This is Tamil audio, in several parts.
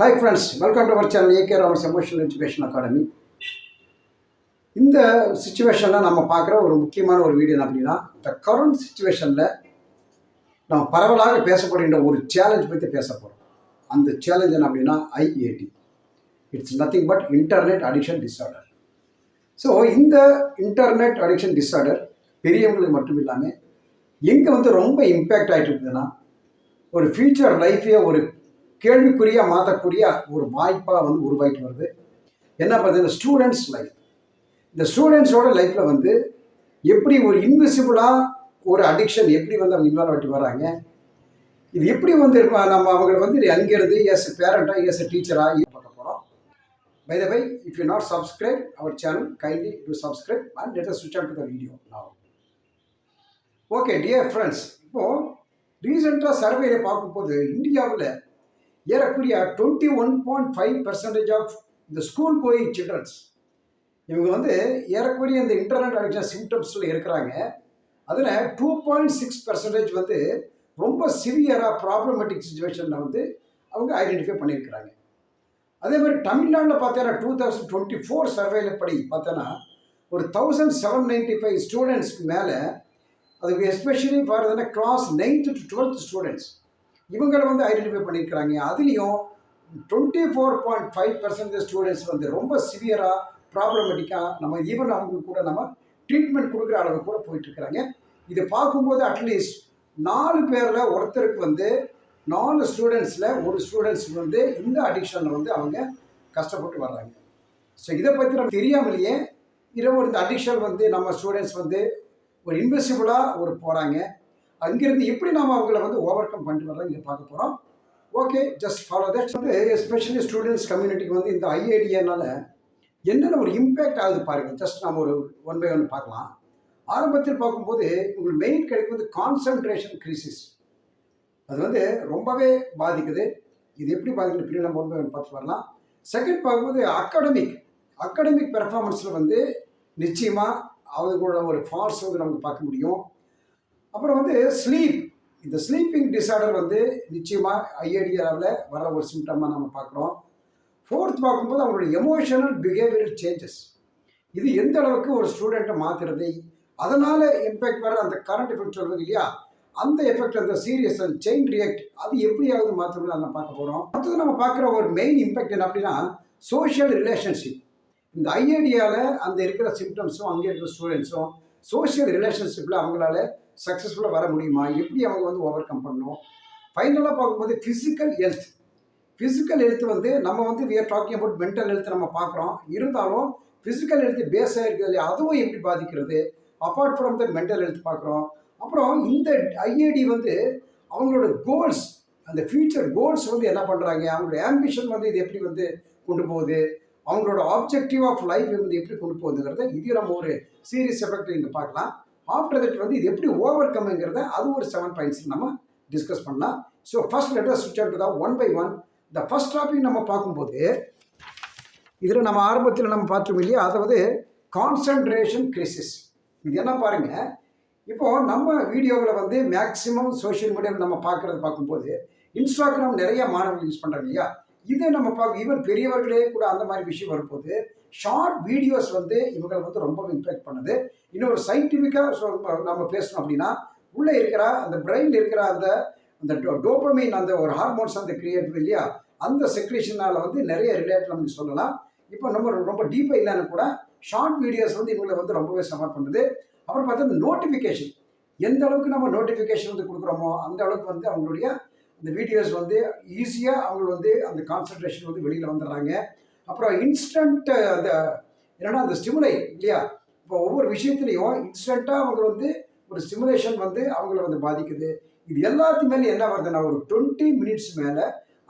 Hi friends, welcome to our channel A.K. Raman's Emotional Education Academy. இந்த சுச்சுவேஷனில் நம்ம பார்க்குற ஒரு முக்கியமான ஒரு வீடியோ என்ன அப்படின்னா, இந்த கரண்ட் சுச்சுவேஷனில் நம்ம பரவலாக பேசப்படுகின்ற ஒரு சேலஞ்ச் பற்றி பேச போகிறோம். அந்த சேலஞ்ச் என்ன அப்படின்னா IAT. It's nothing but internet addiction disorder. So இந்த இன்டர்நெட் அடிக்ஷன் டிஸார்டர் பெரியவங்களுக்கு மட்டும் இல்லாமல் எங்கே ரொம்ப இம்பேக்ட் ஆகிட்டு இருக்குதுன்னா, ஒரு ஃபியூச்சர் லைஃபையே ஒரு கேள்விக்குறியாக மாற்றக்கூடிய ஒரு வாய்ப்பாக உருவாகிட்டு வருது. என்ன பார்த்தீங்கன்னா ஸ்டூடெண்ட்ஸ் லைஃப். இந்த ஸ்டூடெண்ட்ஸோட லைஃப்பில் எப்படி ஒரு இன்விசிபிளாக ஒரு அடிக்ஷன் எப்படி அவங்க இன்வால்வ் ஆகிட்டு வராங்க, இது எப்படி நம்ம அவங்களை அங்கேருந்து எஸ் பேரண்டாக எஸ் டீச்சராக பார்க்க போகிறோம். By the way, if you not subscribe our channel, kindly do subscribe and let us ஸ்விட்ச் on to the video now. Okay dear friends, இப்போது ரீசெண்டாக சர்வேல பார்க்கும்போது இந்தியாவில் ஏறக்குரிய 21.5% ஆஃப் இந்த ஸ்கூல் கோயிங் சில்ட்ரன்ஸ் இவங்க ஏறக்குரிய இந்த இன்டர்நெட் அடிக்ஷன் சிம்டம்ஸில் இருக்கிறாங்க. அதில் 2.6% ரொம்ப சிவியராக ப்ராப்ளமேட்டிக் சுச்சுவேஷனில் அவங்க ஐடென்டிஃபை பண்ணியிருக்கிறாங்க. அதே மாதிரி தமிழ்நாட்டில் பார்த்தோன்னா 2024 சர்வேல படி பார்த்தோன்னா ஒரு 1795 ஸ்டூடெண்ட்ஸ்க்கு மேலே, அதுக்கு especially for class 9th to 12th students இவங்களை ஐடென்டிஃபை பண்ணியிருக்கிறாங்க. அதுலேயும் 24.5% ஸ்டூடெண்ட்ஸ் ரொம்ப சிவியராக ப்ராப்ளமேட்டிக்காக நம்ம ஈவன் அவங்களுக்கு கூட நம்ம ட்ரீட்மெண்ட் கொடுக்குற அளவு கூட போயிட்டுருக்கிறாங்க. இதை பார்க்கும்போது அட்லீஸ்ட் 4 பேரில் ஒருத்தருக்கு 4 ஸ்டூடெண்ட்ஸில் ஒரு ஸ்டூடெண்ட்ஸுக்கு இந்த அடிக்ஷனில் அவங்க கஷ்டப்பட்டு வர்றாங்க. ஸோ இதை பற்றி நம்ம தெரியாமலேயே இந்த அடிக்ஷன் நம்ம ஸ்டூடெண்ட்ஸ் ஒரு இன்வெசிபிளாக போகிறாங்க. அங்கிருந்து எப்படி நாம் அவங்கள ஓவர் கம் பண்ணிட்டு வர்றோம் இங்கே பார்க்க போகிறோம். Okay, just follow that. Especially students கம்யூனிட்டிக்கு இந்த ஐஏடிஎனால் என்னென்ன ஒரு இம்பேக்ட் ஆகுது பாருங்கள். ஜஸ்ட் நம்ம ஒரு ஒன் பை ஒன் பார்க்கலாம். ஆரம்பத்தில் பார்க்கும்போது உங்களுக்கு மெயின் கிடைக்கும் கான்சன்ட்ரேஷன் கிரைசிஸ். அது ரொம்பவே பாதிக்குது. இது எப்படி பாதிக்குது பின்னாடி நம்ம ஒன் பை ஒன் பார்த்து வரலாம். செகண்ட் பார்க்கும்போது அகாடமிக் பெர்ஃபார்மன்ஸில் நிச்சயமாக அவங்களோட ஒரு ஃபால்ஸ் நமக்கு பார்க்க முடியும். அப்புறம் ஸ்லீப், இந்த ஸ்லீப்பிங் டிஸார்டர் நிச்சயமாக ஐஏடியாவில் வர ஒரு சிம்டமாக நம்ம பார்க்குறோம். ஃபோர்த் பார்க்கும்போது அவங்களோட எமோஷனல் பிஹேவியரல் சேஞ்சஸ், இது எந்த அளவுக்கு ஒரு ஸ்டூடெண்ட்டை மாற்றுறது, அதனால் இம்பேக்ட் வர அந்த கரண்ட் எஃபெக்ட் சொல்வது இல்லையா, அந்த எஃபெக்ட், அந்த சீரியஸ் செயின் ரியாக்ட், அது எப்படியாவது மாற்றணும் அதை பார்க்க போகிறோம். அடுத்தது நம்ம பார்க்குற ஒரு மெயின் இம்பேக்ட் என்ன அப்படின்னா சோஷியல் ரிலேஷன்ஷிப். இந்த ஐஏடியாவில் அந்த இருக்கிற சிம்டம்ஸும் அங்கே இருக்கிற ஸ்டூடெண்ட்ஸும் சோஷியல் ரிலேஷன்ஷிப்பில் அவங்களால சக்ஸஸ்ஃபுல்லாக வர முடியுமா, எப்படி அவங்க ஓவர் கம் பண்ணணும். ஃபைனலாக பார்க்கும்போது ஃபிசிக்கல் ஹெல்த் நம்ம we are talking about mental health நம்ம பார்க்குறோம். இருந்தாலும் ஃபிசிக்கல் ஹெல்த் பேஸாக இருக்குது இல்லையா, அதுவும் எப்படி பாதிக்கிறது apart from the mental health பார்க்குறோம். அப்புறம் இந்த ஐஏடி அவங்களோட கோல்ஸ், அந்த ஃபியூச்சர் கோல்ஸ் என்ன பண்ணுறாங்க, அவங்களோட ஆம்பிஷன் இது எப்படி கொண்டு போகுது, அவங்களோட ஆப்ஜெக்டிவ் ஆஃப் லைஃப் எப்படி கொண்டு போகுதுங்கிறத இது நம்ம ஒரு சீரியஸ் எஃபெக்ட் இங்கே பார்க்கலாம். ஆஃப்டர் தட் இது எப்படி ஓவர் கம்ங்கிறத அது ஒரு 7 பாயிண்ட்ஸ் நம்ம டிஸ்கஸ் பண்ணலாம். ஸோ ஃபர்ஸ்ட் லெட் அஸ் ஸ்விட்ச் on to the one by one. இந்த ஃபர்ஸ்ட் டாபிக் நம்ம பார்க்கும்போது இதில் நம்ம ஆரம்பத்தில் நம்ம பார்த்தோம் இல்லையா, அதாவது கான்சன்ட்ரேஷன் கிரைசிஸ். இது என்ன பாருங்கள், இப்போது நம்ம வீடியோவில் மேக்ஸிமம் சோஷியல் மீடியாவில் நம்ம பார்க்கும்போது இன்ஸ்டாகிராம் நிறைய மாணவர்கள் யூஸ் பண்ணுறாங்க இல்லையா, இதை நம்ம பார்க்க ஈவன் பெரியவர்களே கூட அந்த மாதிரி விஷயம் வரும்போது ஷார்ட் வீடியோஸ் இவங்களை ரொம்பவே இம்பேக்ட் பண்ணுது. இன்னொரு சயின்டிஃபிக்காக நம்ம பேசணும் அப்படின்னா உள்ளே இருக்கிற அந்த பிரெயினில் இருக்கிற அந்த டோபமைன், அந்த ஒரு ஹார்மோன்ஸ் கிரியேட் இல்லையா, அந்த செக்ரேஷனால் நிறைய ரிலேட் நமக்கு சொல்லலாம். இப்போ நம்ம ரொம்ப டீப்பாக இல்லைன்னு கூட ஷார்ட் வீடியோஸ் இவங்களை ரொம்பவே சப்போர்ட் பண்ணுது. அப்புறம் பார்த்தா நோட்டிஃபிகேஷன், எந்த அளவுக்கு நம்ம நோட்டிஃபிகேஷன் கொடுக்குறோமோ அந்த அளவுக்கு அவங்களுடைய அந்த வீடியோஸ் ஈஸியாக அவங்க அந்த கான்சன்ட்ரேஷன் வெளியில் வந்துடுறாங்க. அப்புறம் இன்ஸ்டன்ட் அந்த என்னென்னா அந்த ஸ்டிமுலை இல்லையா, இப்போ ஒவ்வொரு விஷயத்துலையும் இன்ஸ்டண்ட்டாக அவங்க ஒரு ஸ்டிமுலேஷன் அவங்கள பாதிக்குது. இது எல்லாத்துக்கு மேலே என்ன வருதுன்னா ஒரு 20 மினிட்ஸ் மேலே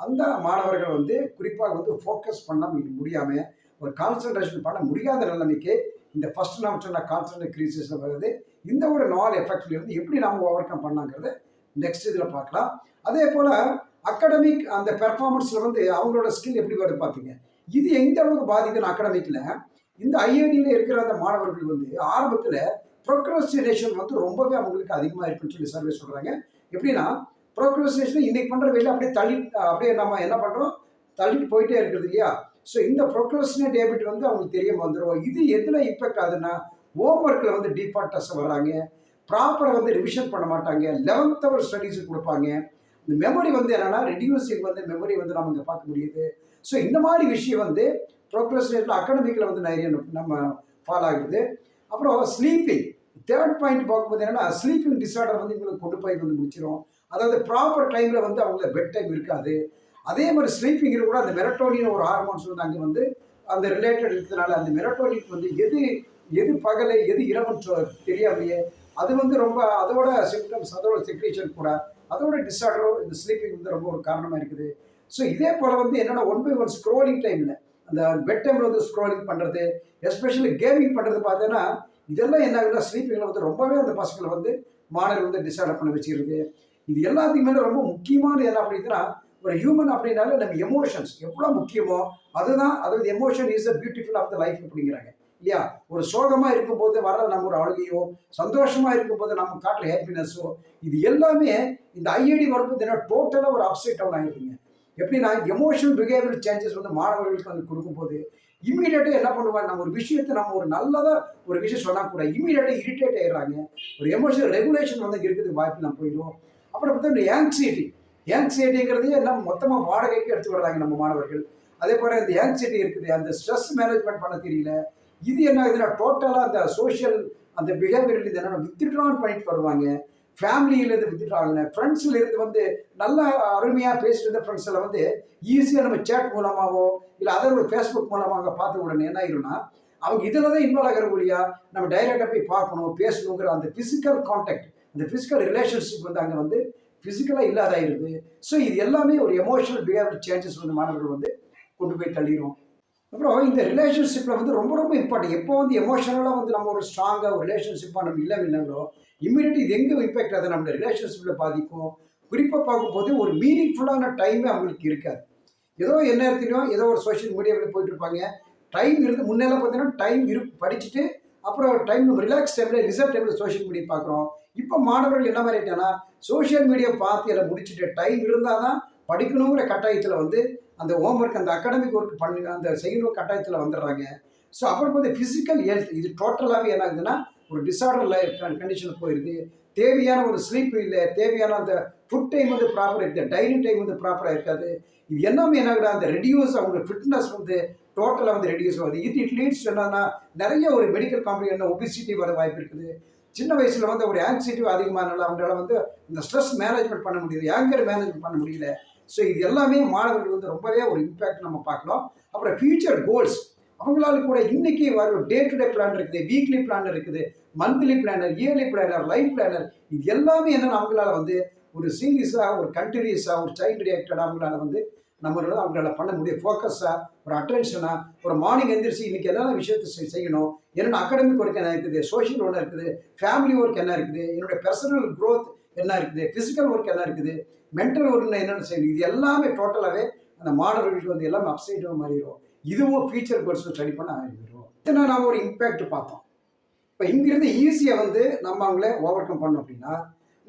அந்த மாணவர்கள் குறிப்பாக ஃபோக்கஸ் பண்ண முடியாமல் ஒரு கான்சன்ட்ரேஷன் பண்ண முடியாத நிலைமைக்கு இந்த ஃபஸ்ட் நம்ம சொன்ன கான்சன்ட்ரேஷன் கிரைசிஸில் வருது. இந்த ஒரு 4 எஃபெக்ட்லேருந்து எப்படி நம்ம ஓவர் கம் பண்ணாங்கிறத நெக்ஸ்ட் இதில் பார்க்கலாம். அதே போல் அகாடமிக் அந்த பெர்ஃபார்மன்ஸில் அவங்களோட ஸ்கில் எப்படி வருது பார்த்தீங்க. இது எந்த அளவுக்கு பாதிக்குன்னு அகாடமிக்கில் இந்த ஐஐடியில் இருக்கிற அந்த மாணவர்கள் ஆரம்பத்தில் ப்ரோக்ரஸ்டினேஷன் ரொம்பவே அவங்களுக்கு அதிகமாக இருக்குன்னு சொல்லி சர்வே சொல்கிறாங்க. எப்படின்னா ப்ரோக்ரஸ்டினேஷன் இன்றைக்கி பண்ணுற வேலை அப்படியே நம்ம என்ன பண்ணுறோம், தள்ளிட்டு போயிட்டே இருக்குது இல்லையா? ஸோ இந்த ப்ரொக்ரஸ்டினேட் ஹேபிட் வந்து அவங்களுக்கு தெரியாமல் வந்துடும். இது எதில் இம்பேக்ட் ஆகுதுன்னா, ஹோம் ஒர்க்கில் வந்து டிஃபால்ட்டஸாக வர்றாங்க, ப்ராப்பராக வந்து ரிவிஷன் பண்ண மாட்டாங்க, 11th ஹவர் ஸ்டடீஸுக்கு கொடுப்பாங்க. இந்த மெமரி வந்து என்னென்னா ரெடியூசிங் வந்து மெமரி வந்து நம்ம இங்கே பார்க்க முடியுது. ஸோ இந்த மாதிரி விஷயம் வந்து ப்ரோக்ரஸ்டினேட்டில் அகாடமிக்கில் வந்து நிறைய நம்ம ஃபாலோ ஆகுது. அப்புறம் ஸ்லீப்பிங், தேர்ட் பாயிண்ட் பார்க்கும்போது என்னென்னா ஸ்லீப்பிங் டிஸார்டர் வந்து இவங்களுக்கு கொண்டு போய் வந்து முடிச்சிடும். அதாவது ப்ராப்பர் டைமில் வந்து அவங்கள பெட் டைம் இருக்காது. அதே மாதிரி ஸ்லீப்பிங்கில் கூட அந்த மெலட்டோனின் ஒரு ஹார்மோன்ஸ் வந்து அங்கே வந்து அந்த ரிலேட்டட் இருக்கிறதுனால அந்த மெலட்டோனின் வந்து எது எது பகலை எது இரவுன்னு தெரியாமையே அது வந்து ரொம்ப அதோட சிம்டம்ஸ் அதோட செக்ரேஷன் கூட அதோட டிஸார்டரும் இந்த ஸ்லீப்பிங் வந்து ரொம்ப ஒரு காரணமாக இருக்குது. ஸோ இதே போல் வந்து என்னென்னா 1 by 1 ஸ்க்ரோலிங் டைமில் அந்த பெட் டைமில் வந்து ஸ்க்ரோலிங் பண்ணுறது, எஸ்பெஷலி கேமிங் பண்ணுறது பார்த்தீங்கன்னா இதெல்லாம் என்ன ஆகுதுன்னா ஸ்லீப்பிங்கில் வந்து ரொம்பவே அந்த பசங்களை வந்து மாணவர்கள் வந்து டிஸார்டர் பண்ண வச்சுக்கிறது. இது எல்லாத்துக்குமே ரொம்ப முக்கியமானது என்ன அப்படின்னா, ஒரு ஹியூமன் அப்படின்னாலே நம்ம எமோஷன்ஸ் எவ்வளோ முக்கியமோ அதுதான். அதாவது emotion is a beautiful of the life அப்படிங்கிறாங்க இல்லையா? ஒரு சோகமாக இருக்கும்போது வர நம்ம ஒரு அழுகையோ, சந்தோஷமாக இருக்கும்போது நம்ம காட்டுற ஹாப்பினஸோ, இது எல்லாமே இந்த ஐஐடி வரும்போது என்ன டோட்டலாக ஒரு அப்சைட் டவுன் ஆகிடுதுங்க. எப்படின்னா எமோஷனல் பிஹேவியர் சேஞ்சஸ் வந்து மாணவர்களுக்கு வந்து கொடுக்கும்போது இமீடியட்டாக என்ன பண்ணுவாங்க, நம்ம ஒரு விஷயத்தை நம்ம ஒரு நல்லதாக ஒரு விஷயம் சொன்னால் கூட இமீடியட்டாக இரிட்டேட் ஆகிடுறாங்க. ஒரு எமோஷனல் ரெகுலேஷன் வந்து இருக்கிறதுக்கு வாய்ப்பு நம்ம போயிடும். அப்புறம் பார்த்தா இந்த ஆங்ஸைட்டிங்கிறது எல்லாம் மொத்தமாக வாடகைக்கு எடுத்து வர்றாங்க நம்ம மாணவர்கள். அதே போல் இந்த ஆங்ஸைட்டி இருக்குது, அந்த ஸ்ட்ரெஸ் மேனேஜ்மெண்ட் பண்ண தெரியல. இது என்ன ஆகுதுன்னா டோட்டலாக அந்த சோஷியல் அந்த பிஹேவியர் இது என்னென்னா வித்ட்ரான் பண்ணிட்டு வருவாங்க. ஃபேமிலியிலேருந்து வித்ட்ரா ஆகுங்க, ஃப்ரெண்ட்ஸ்லேருந்து வந்து நல்லா அருமையாக பேசிட்டு இருந்த ஃப்ரெண்ட்ஸில் வந்து ஈஸியாக நம்ம சேட் மூலமாகவோ இல்லை அதர் ஒரு ஃபேஸ்புக் மூலமாக பார்த்த உடனே என்ன ஆகிடும்னா அவங்க இதில் தான் இன்வால்வ் ஆகிற வழியா நம்ம டைரெக்டாக போய் பார்க்கணும் பேசணுங்கிற அந்த ஃபிசிக்கல் கான்டாக்ட் அந்த ஃபிசிக்கல் ரிலேஷன்ஷிப் வந்து அங்கே வந்து ஃபிசிக்கலாக இல்லாதாயிருது. ஸோ இது எல்லாமே ஒரு எமோஷனல் பிஹேவியர் சேஞ்சஸ் வந்து மாணவர்கள் வந்து கொண்டு போய் தள்ளிடும். அப்புறம் இந்த ரிலேஷன்ஷிப்பில் வந்து ரொம்ப ரொம்ப இம்பார்ட்டன்ட். எப்போ வந்து எமோஷனலாக வந்து நம்ம ஒரு ஸ்ட்ராங்காக ஒரு ரிலேஷன்ஷிப்பாக நம்ம இல்லைங்களோ இம்மீடியட் இது எங்கே இம்பேக்ட் ஆகுது நம்ம ரிலேஷன்ஷிப்பில் பாதிக்கும். குறிப்பாக பார்க்கும்போது ஒரு மீனிங்ஃபுல்லான டைமே அவங்களுக்கு இருக்காது. ஏதோ நேரத்திலையோ ஏதோ ஒரு சோஷியல் மீடியாவில் போயிட்டு இருப்பாங்க. டைம் இருந்து முன்னெல்லாம் பார்த்தீங்கன்னா டைம் படிச்சுட்டு அப்புறம் டைம் ரிலாக்ஸ் டைமில் ரிசல்ட் டைமில் சோஷியல் மீடியா பார்க்குறோம். இப்போ மாணவர்கள் என்ன மாதிரி ஆயிட்டாங்கன்னா சோஷியல் மீடியா பார்த்து எல்லாம் முடிச்சுட்டு டைம் இருந்தால் தான் படிக்கணுங்கிற கட்டாயத்தில் வந்து அந்த ஹோம் ஒர்க் அந்த அகாடமிக் ஒர்க் பண்ணி அந்த செய்யணும் கட்டாயத்தில் வந்துடுறாங்க. ஸோ அப்புறம் பார்த்து ஃபிசிக்கல் ஹெல்த் இது டோட்டலாகவே என்ன ஆகுதுன்னா ஒரு டிஸார்டர் லைஃப் கண்டிஷனுக்கு போயிடுது. தேவையான ஒரு ஸ்லீப் இல்லை, தேவையான அந்த ஃபுட் டைம் வந்து ப்ராப்பராக இருக்குது, டைனிங் டைம் வந்து ப்ராப்பராக இருக்காது. இது எல்லாமே என்ன ஆகுது அந்த ரெடியூஸ் அவங்க ஃபிட்னஸ் வந்து டோட்டலாக வந்து ரெடியூஸ் ஆகுது. இட் லீட்ஸ் என்னன்னா நிறைய ஒரு மெடிக்கல் காம்ப்ளிகேஷன் ஒபிசிட்டி வர வாய்ப்பு இருக்குது. சின்ன வயசில் வந்து ஒரு ஆங்ஸைட்டி அதிகமானால அவங்களால வந்து இந்த ஸ்ட்ரெஸ் மேனேஜ்மெண்ட் பண்ண முடியுது, ஆங்கர் மேனேஜ்மெண்ட் பண்ண முடியல. ஸோ இது எல்லாமே மாணவர்கள் வந்து ரொம்பவே ஒரு இம்பேக்ட் நம்ம பார்க்கலாம். அப்புறம் ஃபியூச்சர் கோல்ஸ் அவங்களால கூட இன்னைக்கு வர டே டு டே பிளான் இருக்குது, வீக்லி பிளான் இருக்குது, monthly planner, yearly planner, life planner, இது எல்லாமே என்னென்னா அவங்களால வந்து ஒரு சீரியஸாக ஒரு கண்டினியூஸாக ஒரு சைல்டு ரியாக்டடாக அவங்களால வந்து அவங்களால பண்ண முடியும். ஃபோக்கஸாக ஒரு அட்டென்ஷனாக ஒரு மார்னிங் எந்திரிச்சு இன்றைக்கி என்னென்ன விஷயத்தை செய்யணும், என்னென்ன அகாடமிக் ஒர்க் என்ன இருக்குது, சோஷியல் ஒன்று இருக்குது, ஃபேமிலி ஒர்க் என்ன இருக்குது, என்னுடைய பர்சனல் க்ரோத் என்ன இருக்குது, ஃபிசிக்கல் ஒர்க் என்ன இருக்குது, மென்டல் ஒர்க் என்னென்ன செய்யணும், இது எல்லாமே டோட்டலாகவே அந்த மாணவர்களுக்கு வந்து எல்லாமே அப்சைடாக மாறிடும். இதுவும் ஃபியூச்சர் கோல்ஸ் ஸ்டடி பண்ண ஆரம்பிடும். இத்தனை நாம் ஒரு இம்பேக்ட் பார்த்தோம். இப்போ இங்கிருந்து ஈஸியாக வந்து நம்ம அவங்கள ஓவர் கம் பண்ணோம் அப்படின்னா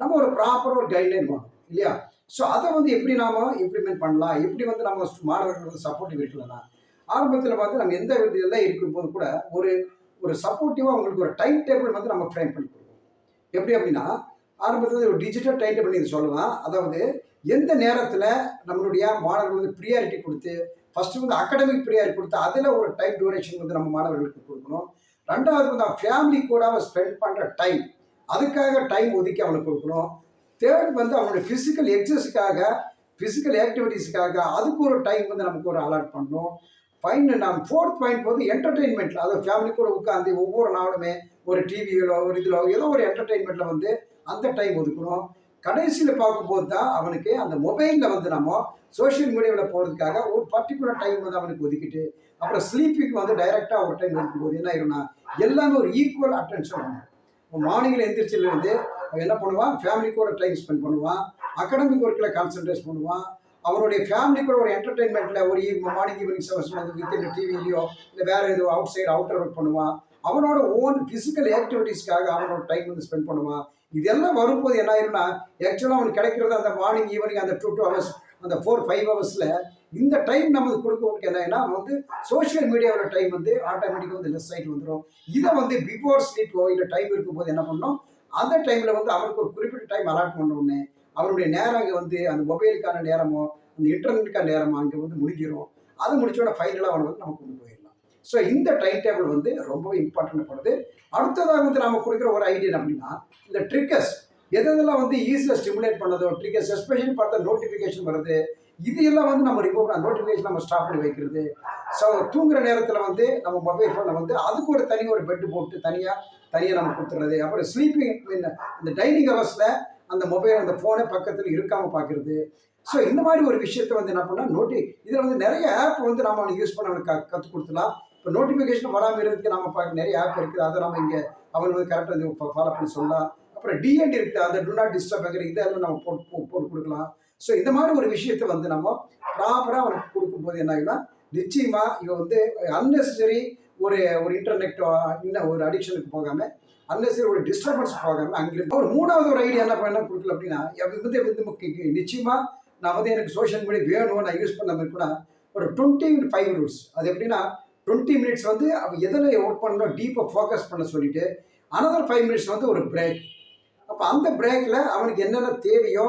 நம்ம ஒரு ப்ராப்பராக ஒரு கைட்லைன் பண்ணணும் இல்லையா? ஸோ அதை வந்து எப்படி நாம் இம்ப்ளிமெண்ட் பண்ணலாம், எப்படி வந்து நம்ம மாணவர்களுக்கு வந்து சப்போர்ட்டிவ் இருக்கலன்னா ஆரம்பத்தில் பார்த்து நம்ம எந்த இதெல்லாம் இருக்கும்போது கூட ஒரு ஒரு சப்போர்ட்டிவாக அவங்களுக்கு ஒரு டைம் டேபிள் வந்து நம்ம ஃப்ரேம் பண்ணி கொடுக்கணும். எப்படி அப்படின்னா ஆரம்பத்தில் ஒரு டிஜிட்டல் டைம் டேபிள் இது சொல்லலாம். அதாவது எந்த நேரத்தில் நம்மளுடைய மாணவர்கள் வந்து ப்ரியாரிட்டி கொடுத்து ஃபஸ்ட்டு வந்து அகாடமிக் ப்ரியாரிட்டி கொடுத்து அதில் ஒரு டைம் டியூரேஷன் வந்து நம்ம மாணவர்களுக்கு கொடுக்கணும். ரெண்டாவது வந்து ஃபேமிலி கூட ஸ்பெண்ட் பண்ணுற டைம் அதுக்காக டைம் ஒதுக்கி அவனுக்கு கொடுக்கணும். தேர்ட் வந்து அவனுடைய ஃபிசிக்கல் எக்ஸசைஸுக்காக ஃபிசிக்கல் ஆக்டிவிட்டீஸுக்காக அதுக்கு ஒரு டைம் வந்து நமக்கு ஒரு அலாட் பண்ணணும். நம்ம ஃபோர்த் பாயிண்ட் வந்து என்டர்டெயின்மெண்ட்டில் அதாவது ஃபேமிலி கூட உட்காந்து ஒவ்வொரு நாளுமே ஒரு டிவியிலோ ஒரு இதிலோ ஏதோ ஒரு என்டர்டெயின்மெண்ட்டில் வந்து அந்த டைம் ஒதுக்கணும். கடைசியில் பார்க்கும்போது தான் அவனுக்கு அந்த மொபைலில் வந்து நம்ம சோஷியல் மீடியாவில் போகிறதுக்காக ஒரு பர்டிகுலர் டைம் வந்து அவனுக்கு ஒதுக்கிட்டு அப்புறம் ஸ்லீப்பிங்க்கு வந்து டைரெக்டாக ஒரு டைம் ஒதுக்கும்போது என்ன ஆயிரும்னா எல்லாமே ஒரு ஈக்குவல் அட்டென்ஷன் ஆகும். மார்னிங்கில் எந்திரிச்சிலேருந்து அவன் என்ன பண்ணுவான், ஃபேமிலி கூட டைம் ஸ்பெண்ட் பண்ணுவான், அகாடமிக் ஒர்க்கில் கான்சன்ட்ரேட் பண்ணுவான், அவனுடைய ஃபேமிலி கூட ஒரு என்டர்டெயின்மெண்ட்டில் ஒரு மார்னிங் ஈவினிங் செவன்ஸ் வந்து வித்தின் டிவிலையோ இல்லை வேறு எதுவும் அவுட் சைடு அவுட்டர் ஒர்க் பண்ணுவான். அவனோட ஓன் ஃபிசிக்கல் ஆக்டிவிட்டீஸ்க்காக அவனோட டைம் வந்து ஸ்பெண்ட் பண்ணுவான். இதெல்லாம் வரும்போது என்ன ஆயிரும்னா, ஆக்சுவலாக அவனுக்கு கிடைக்கிறது அந்த மார்னிங் ஈவினிங் அந்த 2 ஹவர்ஸ், அந்த 4-5 ஹவர்ஸில் இந்த டைம் நமக்கு கொடுக்கறதுக்கு என்ன வந்து சோஷியல் மீடியாவோட டைம் வந்து ஆட்டோமேட்டிக்காக வந்து லெஸ் ஆகிட்டு வந்துடும். இதை வந்து பிஃபோர் ஸ்லீப்போ இல்லை டைம் இருக்கும்போது என்ன பண்ணணும், அந்த டைமில் வந்து அவனுக்கு ஒரு குறிப்பிட்ட டைம் அலாட் பண்ண உடனே அவனுடைய நேரம் அங்கே வந்து அந்த மொபைலுக்கான நேரமோ அந்த இன்டர்நெட்டுக்கான நேரமோ அங்கே வந்து முடிஞ்சிடும். அது முடிச்சோட ஃபைனலாக அவனை வந்து நம்ம கொண்டு போயிடலாம். ஸோ இந்த டைம் டேபிள் வந்து ரொம்ப இம்பார்ட்டன்ட் படுது. அடுத்ததாக வந்து நம்ம கொடுக்குற ஒரு ஐடியா அப்படின்னா, இந்த ட்ரிக்கர்ஸ் எதெல்லாம் வந்து ஈஸியாக ஸ்டிமுலேட் பண்ணதோ ட்ரிக்கர்ஸ், எஸ்பெஷலி பார்த்தா நோட்டிஃபிகேஷன் வருது, இது எல்லாம் வந்து நம்ம ரிமூவ் பண்ண, நோட்டிஃபிகேஷன் நம்ம ஸ்டாப் பண்ணி வைக்கிறது. ஸோ தூங்குற நேரத்தில் வந்து நம்ம மொபைல் ஃபோனை வந்து அதுக்கு ஒரு ஒரு பெட்டு போட்டு தனியாக நம்ம கொடுத்துறது. அப்புறம் ஸ்லீப்பிங் மீன் இந்த டைனிங் ஹவர்ஸில் அந்த மொபைல் அந்த ஃபோனை பக்கத்தில் இருக்காமல் பார்க்குறது. ஸோ இந்த மாதிரி ஒரு விஷயத்தை வந்து என்ன பண்ணால் இதில் வந்து நிறைய ஆப் வந்து நம்ம அவனுக்கு யூஸ் பண்ண அவனுக்கு கற்றுக் கொடுத்துலாம். இப்போ நோட்டிஃபிகேஷன் வராமல் இருக்கிறதுக்கு நம்ம பார்க்க நிறைய ஆப் இருக்குது, அதை நம்ம இங்கே அவன் வந்து கரெக்டாக ஃபாலோ பண்ணி சொல்லலாம். அப்புறம் டிஎன்டி இருக்குது, அந்த டு நாட் டிஸ்டர்ப் இதெல்லாம் நம்ம போட்டு கொடுக்கலாம். ஸோ இந்த மாதிரி ஒரு விஷயத்தை வந்து நம்ம ப்ராப்பராக அவனுக்கு கொடுக்கும்போது என்ன ஆகுதுன்னா, நிச்சயமாக இவன் வந்து அன்னெசரி ஒரு இன்டர்நெட் இன்னும் ஒரு அடிக்ஷனுக்கு போகாமல், அன்னெசரி ஒரு டிஸ்டர்பன்ஸ் போகாமல் அங்கிருந்து ஒரு மூணாவது ஒரு ஐடியா என்ன கொடுக்கல அப்படின்னா, வந்து நிச்சயமாக நான் வந்து எனக்கு சோஷியல் மீடியா வேணும், நான் யூஸ் பண்ண மாதிரி கூட ஒரு 20-5 ரூல்ஸ். அது எப்படின்னா 20 மினிட்ஸ் வந்து அவன் எதில் ஒர்க் பண்ணணும் டீப்பாக ஃபோக்கஸ் பண்ண சொல்லிவிட்டு, அனதர் 5 மினிட்ஸ் வந்து ஒரு பிரேக். அப்போ அந்த பிரேக்கில் அவனுக்கு என்னென்ன தேவையோ,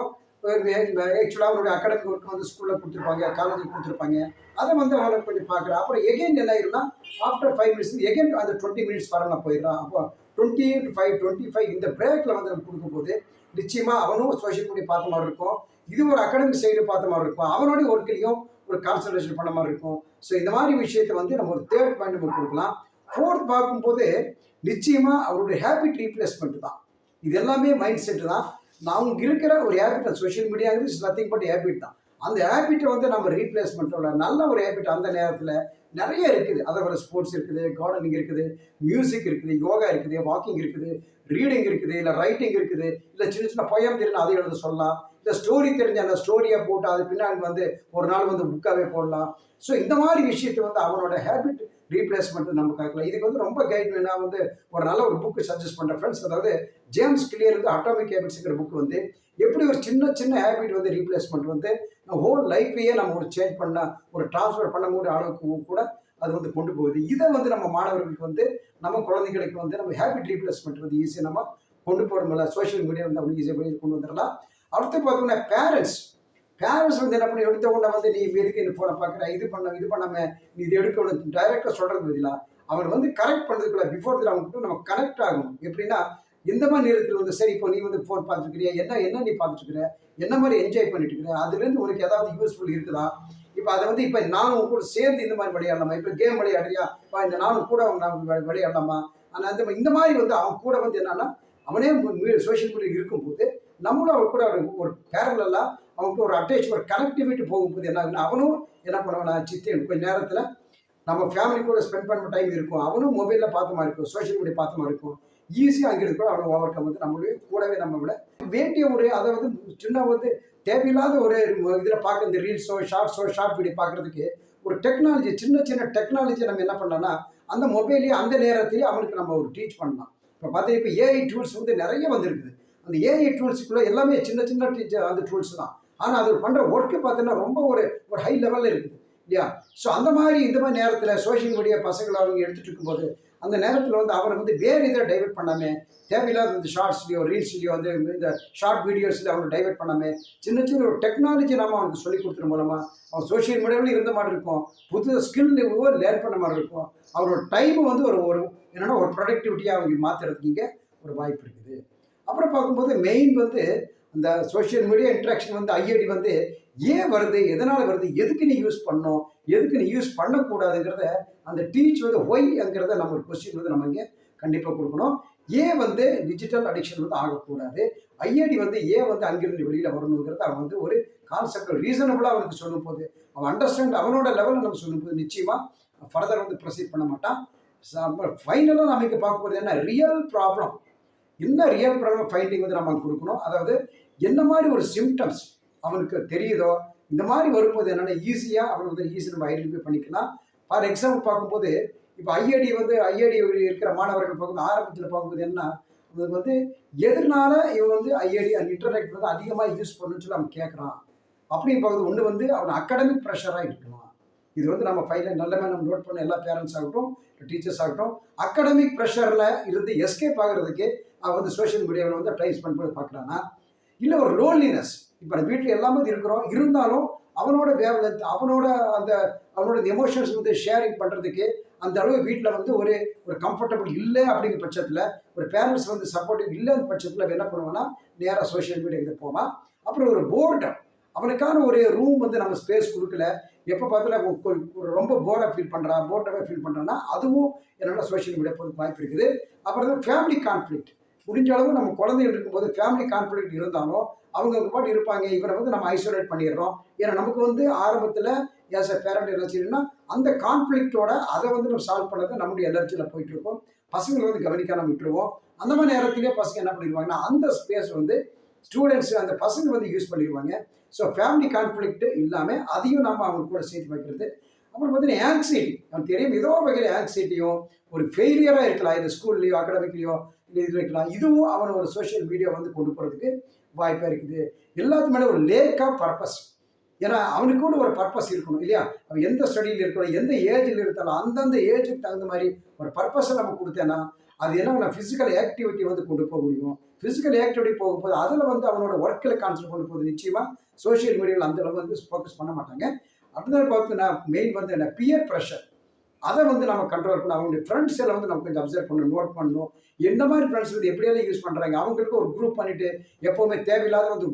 ஆக்சுவலாக அவனுடைய அகாடமிக் ஒர்க் வந்து ஸ்கூலில் கொடுத்துருப்பாங்க, காலேஜில் கொடுத்துருப்பாங்க, அதை வந்து அவனை கொஞ்சம் பார்க்குறான். அப்புறம் எகைன் என்ன ஆயிருன்னா, ஆஃப்டர் 5 மினிட்ஸ் எகைன் அந்த 20 மினிட்ஸ் வரலாம் போயிடறான். அப்போ 20-5 இந்த பிரேக்கில் வந்து நம்ம கொடுக்கும்போது நிச்சயமாக அவனும் சோஷியல் மீடியா பார்த்த மாதிரி இருக்கும், இது ஒரு அகாடமிக் சைடு பார்த்த மாதிரி இருக்கும், அவனுடைய ஒர்க்கிலையும் ஒரு கான்சன்ட்ரேஷன் பண்ண மாதிரி இருக்கும். ஸோ இந்த மாதிரி விஷயத்தை வந்து நம்ம ஒரு தேர்ட் பாயிண்ட் நம்ம கொடுக்கலாம். ஃபோர்த் பார்க்கும்போது நிச்சயமாக அவருடைய ஹேபிட் ரீப்ளேஸ்மெண்ட் தான். இது எல்லாமே மைண்ட் செட்டு தான். அவங்க இருக்கிற ஒரு ஹேபிட், சோஷியல் மீடியாங்கிறது இஸ் நத்திங் பட் ஹேபிட் தான். அந்த ஹேபிட்டை வந்து நம்ம ரீப்ளேஸ்மெண்ட்டோட நல்ல ஒரு ஹேபிட் அந்த நேரத்தில் நிறைய இருக்குது. அதை விட ஸ்போர்ட்ஸ் இருக்குது, கார்டனிங் இருக்குது, மியூசிக் இருக்குது, யோகா இருக்குது, வாக்கிங் இருக்குது, ரீடிங் இருக்குது, இல்லை ரைட்டிங் இருக்குது, இல்லை சின்ன சின்ன பொயம் தெரிஞ்சு அதை எழுத சொல்லலாம், இல்லை ஸ்டோரி தெரிஞ்ச அந்த ஸ்டோரியை போட்டு அது பின்னாடி வந்து ஒரு நாள் வந்து புக்காகவே போடலாம். ஸோ இந்த மாதிரி விஷயத்தை வந்து அவனோட ஹேபிட் ரீப்ளேஸ்மெண்ட் நம்ம கேட்கலாம். இதுக்கு வந்து ரொம்ப கைட் நான் வந்து ஒரு நல்ல ஒரு புக்கு சஜஸ்ட் பண்ணுறேன் ஃப்ரெண்ட்ஸ். அதாவது ஜேம்ஸ் கிளியர் வந்து அட்டாமிக் ஹேபிட்ஸுங்கிற புக் வந்து எப்படி ஒரு சின்ன ஹேபிட் வந்து ரீப்ளேஸ்மெண்ட் வந்து ஹோல் லைஃப்பையே நம்ம ஒரு சேஞ்ச் பண்ண, ஒரு டிரான்ஸ்ஃபர் பண்ணக்கூடிய அளவுக்கு கூட அது வந்து கொண்டு போகுது. இதை வந்து நம்ம மாணவர்களுக்கு வந்து நம்ம குழந்தைகளுக்கு வந்து நம்ம ஹேபிட் ரீப்ளேஸ்மெண்ட் வந்து ஈஸியாக நம்ம கொண்டு போகிறோம்ல, சோஷியல் மீடியா வந்து அவங்க ஈஸியாக வெளியே கொண்டு வந்துடலாம். அடுத்து பார்த்தோம்னா பேரண்ட்ஸ் வந்து என்ன பண்ணி எடுத்த உடனே வந்து நீ எதுக்கு இந்த ஃபோனை பார்க்குற, இது பண்ணாமல் நீ இது எடுக்கணும் டைரெக்டாக சொல்கிறது பதிலாக அவன் வந்து கரெக்ட் பண்ணுறதுக்குள்ள பிஃபோர் அவங்ககிட்ட நம்ம கனெக்ட் ஆகணும். எப்படின்னா எந்த மாதிரி நேரத்தில் வந்து சரி இப்போ நீ வந்து ஃபோன் பார்த்துருக்கிறியா, என்ன நீ பார்த்துட்டுருக்குற, என்ன மாதிரி என்ஜாய் பண்ணிட்டு இருக்கிற, அதுலேருந்து உனக்கு ஏதாவது யூஸ்ஃபுல் இருக்குதா, இப்போ அதை வந்து இப்போ நானும் கூட சேர்ந்து இந்த மாதிரி விளையாடலாமா, இப்போ கேம் விளையாடுறியா இப்போ இந்த நானும் கூட நான் விளையாடலாமா, ஆனால் இந்த மாதிரி வந்து அவன் கூட வந்து என்னன்னா அவனே சோஷியல் மீடியா இருக்கும்போது நம்மளும் அவன் கூட ஒரு பேரலெல்லாம் அவனுக்கு ஒரு அட்டேச் ஒரு கனெக்டிவிட்டி போகும்போது என்ன ஆகுதுன்னா அவனும் என்ன பண்ணுவான், நான் கொஞ்சம் நேரத்தில் நம்ம ஃபேமிலி கூட ஸ்பெண்ட் பண்ண டைம் இருக்கும், அவனும் மொபைலில் பார்த்த மாதிரி இருக்கும், சோஷியல் மீடியா பார்த்த மாதிரி இருக்கும், ஈஸியாக அங்கே கூட அவனை ஓவர் கம் வந்து நம்மளுடைய கூடவே நம்ம விட வேண்டிய ஒரு அதை வந்து சின்ன வந்து தேவையில்லாத ஒரு இதில் பார்க்க இந்த ரீல்ஸோ ஷார்ட் வீடியோ பார்க்குறதுக்கு ஒரு டெக்னாலஜி சின்ன டெக்னாலஜி நம்ம என்ன பண்ணலாம்னா அந்த மொபைலையே அந்த நேரத்திலேயே அவனுக்கு நம்ம ஒரு டீச் பண்ணலாம். இப்போ பார்த்தீங்கன்னா இப்போ ஏஐ டூல்ஸ் வந்து நிறைய வந்துருக்குது. அந்த ஏஐ டூல்ஸுக்குள்ளே எல்லாமே சின்ன டீச்சர் அந்த டூல்ஸ் தான். ஆனால் அது பண்ணுற ஒர்க்கு பார்த்தீங்கன்னா ரொம்ப ஒரு ஹை லெவலில் இருக்குது இல்லையா. ஸோ இந்த மாதிரி நேரத்தில் சோஷியல் மீடியா பசங்களை அவங்க எடுத்துகிட்டு இருக்கும்போது அந்த நேரத்தில் வந்து அவனை வந்து வேறு இதை டைவெர்ட் பண்ணாமல் தேவையில்லாத இந்த ஷார்ட்ஸ்லையோ ரீல்ஸ்லையோ வந்து இந்த ஷார்ட் வீடியோஸில் அவனை டைவெர்ட் பண்ணாமல் சின்ன ஒரு டெக்னாலஜி நம்ம அவனுக்கு சொல்லிக் கொடுக்குற மூலமாக அவன் சோஷியல் மீடியாவில் இருந்த மாதிரி இருக்கும், புது ஸ்கில் லேர்ன் பண்ண மாதிரி இருக்கும், அவரோட டைமு வந்து ஒரு என்னென்னா ஒரு ப்ரொடக்டிவிட்டியாக அவங்க மாற்றுறதுக்கு இங்கே ஒரு வாய்ப்பு இருக்குது. அப்புறம் பார்க்கும்போது மெயின் வந்து அந்த சோஷியல் மீடியா இன்ட்ராக்ஷன் வந்து ஐஐடி வந்து ஏன் வருது, எதனால் வருது, எதுக்கு நீ யூஸ் பண்ணணும், எதுக்கு நீ யூஸ் பண்ணக்கூடாதுங்கிறத அந்த டீச் வந்து ஒய்ங்கிறத நம்ம ஒரு கொஸ்டின் வந்து நம்ம இங்கே கண்டிப்பாக கொடுக்கணும். ஏன் வந்து டிஜிட்டல் அடிக்ஷன் வந்து ஆகக்கூடாது, ஐஐடி வந்து ஏன் வந்து அங்கிருந்து வெளியில் வரணுங்கிறத அவன் வந்து ஒரு கான்செப்ட் ரீசனபுளாக அவனுக்கு சொல்லும் போது அவன் அண்டர்ஸ்டாண்ட் அவனோட லெவலில் நம்ம சொல்லும்போது நிச்சயமாக ஃபர்தர் வந்து ப்ரொசீட் பண்ண மாட்டான். ஃபைனலாக நம்ம இங்கே பார்க்கும்போது என்ன ரியல் ப்ராப்ளம் ஃபைண்டிங் வந்து நம்ம கொடுக்கணும். அதாவது என்ன மாதிரி ஒரு சிம்டம்ஸ் அவனுக்கு தெரியுதோ இந்த மாதிரி வரும்போது என்னென்னா ஈஸியாக அவனை வந்து ஈஸியாக நம்ம ஐடென்டிஃபை பண்ணிக்கலாம். ஃபார் எக்ஸாம்பிள் பார்க்கும்போது இப்போ ஐஐடி இருக்கிற மாணவர்கள் பார்க்கும்போது ஆரம்பத்தில் பார்க்கும்போது என்ன அது வந்து எதனால இவன் வந்து ஐஐடி அந்த இன்டர்நெட் வந்து அதிகமாக யூஸ் பண்ணணும்னு சொல்லி அவன் கேட்குறான் அப்படின்னு பார்க்குறது ஒன்று வந்து அவன் அகாடமிக் ப்ரெஷராக இருக்கலாம். இது வந்து நம்ம ஃபைனல் நல்லமே நம்ம நோட் பண்ண எல்லா பேரண்ட்ஸ் ஆகட்டும் டீச்சர்ஸ் ஆகட்டும் அகாடமிக் ப்ரெஷரில் இருந்து எஸ்கேப் ஆகிறதுக்கு அவன் வந்து சோஷியல் மீடியாவில் வந்து டைம் ஸ்பெண்ட் பண்ணி பார்க்குறானா, இல்லை ஒரு லோன்லினஸ். இப்போ நம்ம வீட்டில் எல்லாமே இருக்கிறோம், இருந்தாலும் அவனோட வேவ்லென்த் அவனோட எமோஷன்ஸ் வந்து ஷேரிங் பண்ணுறதுக்கு அந்த அளவு வீட்டில் வந்து ஒரு கம்ஃபர்டபுள் இல்லை அப்படிங்கிற பட்சத்தில், ஒரு பேரண்ட்ஸ் வந்து சப்போர்ட்டிவ் இல்லைன்ற பட்சத்தில் என்ன பண்ணுவான்னா நேராக சோஷியல் மீடியாவுக்கு போவான். அப்புறம் ஒரு போர்டம், அவனுக்கான ஒரு ரூம் வந்து நம்ம ஸ்பேஸ் கொடுக்கல, எப்போ பார்த்தாலும் ரொம்ப போர்டாக ஃபீல் பண்ணுறான்னா அதுவும் என்னால் சோஷியல் மீடியா போகிறதுக்கு வாய்ப்பு இருக்குது. அப்புறம் தான் ஃபேமிலி கான்ஃப்ளிக்ட். முடிஞ்ச அளவு நம்ம குழந்தைகள் இருக்கும்போது ஃபேமிலி கான்ஃப்ளிக்ட் இருந்தாலும் அவங்க பாட்டு இருப்பாங்க, இவரை வந்து நம்ம ஐசோலேட் பண்ணிடுறோம். ஏன்னா நமக்கு வந்து ஆரம்பத்தில் ஏஸ் அ பேரண்ட் என்ன அந்த கான்ஃப்ளிக்டோட அதை வந்து நம்ம சால்வ் பண்ணது நம்முடைய எனர்ஜியில் போயிட்டு இருக்கோம். பசங்களை வந்து கவனிக்காமல் விட்டுருவோம். அந்த மாதிரி நேரத்திலே பசங்க என்ன பண்ணிடுவாங்கன்னா அந்த ஸ்பேஸ் வந்து ஸ்டூடெண்ட்ஸ் அந்த பசங்க வந்து யூஸ் பண்ணிடுவாங்க. ஸோ ஃபேமிலி கான்ஃப்ளிக்ட் இல்லாமல் அதையும் நம்ம அவங்க கூட சேர்த்து வைக்கிறது. அப்புறம் பார்த்தீங்கன்னா ஆங்ஸைட்டி, நமக்கு தெரியும் ஏதோ வகையில் ஆங்ஸைட்டியும் ஒரு ஃபெயிலியராக இருக்கலாம், இந்த ஸ்கூல்லையோ அகாடமிக்லையோ இல்லை இது இருக்கலாம். இதுவும் அவனை ஒரு சோஷியல் மீடியா வந்து கொண்டு போகிறதுக்கு வாய்ப்பாக இருக்குது. எல்லாத்துக்கு மேலே ஒரு லேக் ஆஃப் பர்பஸ். ஏன்னா அவனுக்கு கூட ஒரு பர்பஸ் இருக்கணும் இல்லையா? அவன் எந்த ஸ்டடியில் இருக்கணும், எந்த ஏஜில் இருந்தாலும் அந்தந்த ஏஜுக்கு தகுந்த மாதிரி ஒரு பர்பஸை நம்ம கொடுத்தேன்னா அது என்ன ஃபிசிக்கல் ஆக்டிவிட்டி வந்து கொண்டு போக முடியும். ஃபிசிக்கல் ஆக்டிவிட்டி போகும்போது அதில் வந்து அவனோட ஒர்க்கில் கான்சன்ட்ரேட் பண்ண போது நிச்சயமாக சோஷியல் மீடியாவில் அந்த அளவு வந்து ஃபோக்கஸ் பண்ண மாட்டாங்க. அப்படிதான் பார்த்தீங்கன்னா மெயின் வந்து என்ன பியர் ப்ரெஷர், அதை வந்து நம்ம கண்ட்ரோல் பண்ணணும். அவங்களுடைய ஃப்ரெண்ட்ஸ் எல்லாம் வந்து நம்ம கொஞ்சம் அப்சர்வ் பண்ணணும், நோட் பண்ணணும். எந்த மாதிரி ஃப்ரெண்ட்ஸ் வந்து எப்படியெல்லாம் யூஸ் பண்ணுறாங்க, அவங்களுக்கு ஒரு குரூப் பண்ணிவிட்டு எப்போவுமே தேவையில்லாத வந்து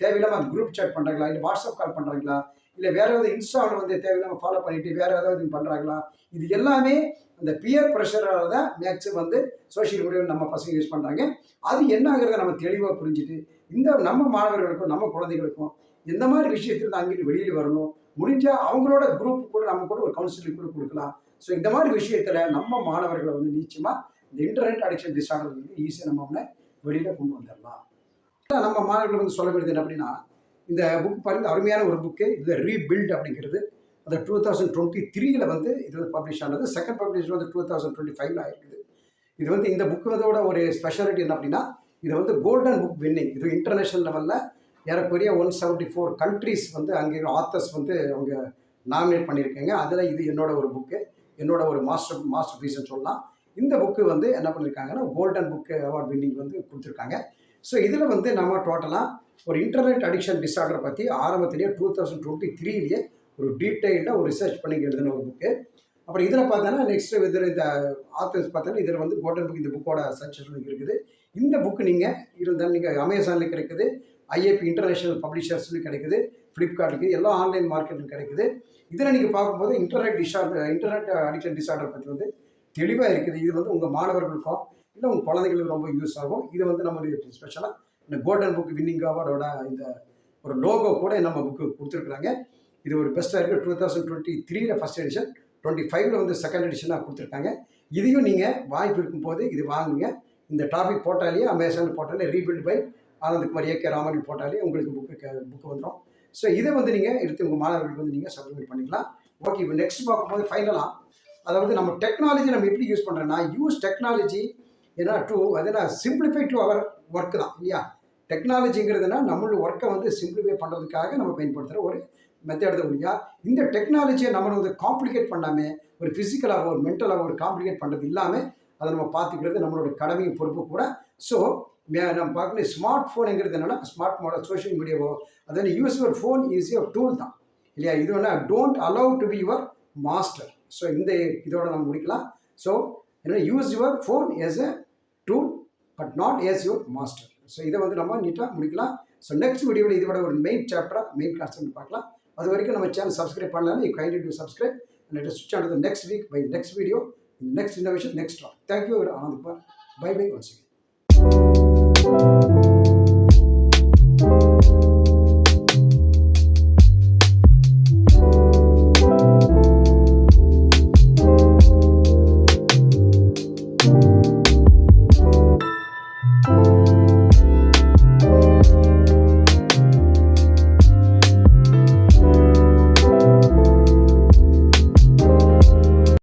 தேவையில்லாமல் அந்த குரூப் சேட் பண்ணுறாங்களா, இல்லை வாட்ஸ்அப் கால் பண்ணுறாங்களா, இல்லை வேறு ஏதாவது இன்ஸ்டாவில் வந்து தேவையில்லாமல் ஃபாலோ பண்ணிவிட்டு வேறு ஏதாவது பண்ணுறாங்களா, இது எல்லாமே அந்த பியர் ப்ரெஷரால் தான் மேக்ஸிமம் வந்து சோஷியல் மீடியாவில் நம்ம பசங்க யூஸ் பண்ணுறாங்க. அது என்ன ஆகிறத நம்ம தெளிவாக புரிஞ்சுட்டு இந்த நம்ம மாணவர்களுக்கும் நம்ம குழந்தைகளுக்கும் எந்த மாதிரி விஷயத்தில் அங்கிட்டு வெளியில் வரணும், முடிஞ்சால் அவங்களோட குரூப் கூட நம்ம கூட ஒரு கவுன்சிலிங் கூட கொடுக்கலாம். ஸோ இந்த மாதிரி விஷயத்தில் நம்ம மாணவர்களை வந்து நிச்சயமாக இந்த இன்டர்நெட் அடிக்ஷன் டிஸார்டர் வந்து ஈஸியாக நம்ம அவனை வெளியில் கொண்டு வந்துடலாம். நம்ம மாணவர்கள் வந்து சொல்ல வேண்டியது என்ன அப்படின்னா, இந்த புக் பாருங்கள் அருமையான ஒரு புக்கு, இது ரீபில்ட் அப்படிங்கிறது. அது 2023 வந்து இது வந்து பப்ளிஷ் ஆனது. செகண்ட் பப்ளிஷ் வந்து 2025 ஆயிருக்குது. இது வந்து இந்த புக்கோட ஒரு ஸ்பெஷாலிட்டி என்ன அப்படின்னா, இது வந்து கோல்டன் புக் வின்னிங். இது இன்டர்நேஷனல் லெவலில் ஏறக்குறைய 174 கண்ட்ரிஸ் வந்து அங்கே ஆத்தர்ஸ் வந்து அவங்க நாமினேட் பண்ணியிருக்காங்க. அதில் இது என்னோட ஒரு புக்கு, என்னோட ஒரு மாஸ்டர் பீஸ்ன்னு சொல்லலாம். இந்த புக்கு வந்து என்ன பண்ணியிருக்காங்கன்னா கோல்டன் புக்கு அவார்ட் வின்னிங் வந்து கொடுத்துருக்காங்க. ஸோ இதில் வந்து நம்ம டோட்டலாக ஒரு இன்டர்நெட் அடிக்ஷன் டிஸார்டர் பற்றி ஆரம்பத்திலேயே 2023 ஒரு டீட்டெயில்டாக ஒரு ரிசர்ச் பண்ணி எழுதின ஒரு புக்கு. அப்புறம் இதில் பார்த்தோன்னா நெக்ஸ்ட்டு இதில் இந்த ஆத்தர்ஸ் பார்த்தோன்னா இதில் வந்து கோல்டன் புக் இந்த புக்கோட சஜஷன் இருக்குது. இந்த புக்கு நீங்கள் இருந்தால் நீங்கள் அமேசானில் கிடைக்குது, ஐஏபி இன்டர்நேஷனல் பப்ளிஷர்ஸ்னு கிடைக்குது, ஃப்ளிப்கார்ட்டுக்கு எல்லா ஆன்லைன் மார்க்கெட்டும் கிடைக்குது. இதில் நீங்கள் பார்க்கும்போது இன்டர்நெட் அடிக்ஷன் டிஸார்டர் பற்றி வந்து தெளிவாக இருக்குது. இது வந்து உங்கள் மாணவர்களுக்கும் இல்லை உங்கள் குழந்தைகளுக்கு ரொம்ப யூஸ் ஆகும். இது வந்து நம்மளுடைய ஸ்பெஷலாக இந்த கோல்டன் புக் வின்னிங் அவார்டோட இந்த ஒரு லோகோ கூட நம்ம புக்கு கொடுத்துருக்குறாங்க. இது ஒரு பெஸ்ட்டாக இருக்குது. 2023 ஃபஸ்ட் எடிஷன், 25 வந்து செகண்ட் எடிஷனாக கொடுத்துருக்காங்க. இதையும் நீங்கள் வாய்ப்பு இருக்கும்போது இது வாங்குங்க. இந்த டாபிக் போட்டாலே அமேசான் போட்டாலே rebuild by Anandkumar AK Raman போட்டாலே உங்களுக்கு புக்கு வந்துடும். ஸோ இதை வந்து நீங்கள் எடுத்து உங்கள் மாணவர்களுக்கு வந்து நீங்கள் சப்மிட் பண்ணிக்கலாம். ஓகே, இப்போ நெக்ஸ்ட் பார்க்கும்போது ஃபைனலாக அதாவது நம்ம டெக்னாலஜி நம்ம எப்படி யூஸ் பண்ணுறோன்னா, யூஸ் டெக்னாலஜி ஏன்னா அதுனா சிம்பிளிஃபை டு அவர் ஒர்க்கு தான் இல்லையா? டெக்னாலஜிங்கிறதுனா நம்மளோட ஒர்க்கை வந்து சிம்பிளிஃபை பண்ணுறதுக்காக நம்ம பயன்படுத்துகிற ஒரு மெத்தட் தான் இல்லையா? இந்த டெக்னாலஜியை நம்மளை வந்து காம்ப்ளிகேட் பண்ணாமல் ஒரு ஃபிசிக்கலாக ஒரு மென்டலாக ஒரு காம்ப்ளிகேட் பண்ணுறது இல்லாமல் அதை நம்ம பார்த்துக்கிறது நம்மளோட கடமையும் பொறுப்பு கூட. ஸோ நம்ம பார்க்கணும் ஸ்மார்ட் ஃபோனுங்கிறது என்னென்னா ஸ்மார்ட் மாடல் சோஷியல் மீடியாவோ அதாவது use your phone is your tool தான் இல்லையா? இது வேணா don't allow to be your master. So இந்த இதோட நம்ம முடிக்கலாம். ஸோ என்ன use your phone as a tool but not as your master. So இதை வந்து நம்ம நீட்டாக முடிக்கலாம். ஸோ நெக்ஸ்ட் வீடியோவில் இதோட ஒரு மெயின் சாப்டராக மெயின் கான்செப்ட் பார்க்கலாம். அது வரைக்கும் நம்ம சேனல் சப்ஸ்கிரைப் பண்ணலாம். You kindly do subscribe and let us switch on to the next week by next video, next innovation, next talk. Thank you, Anandkumar. Bye bye once again.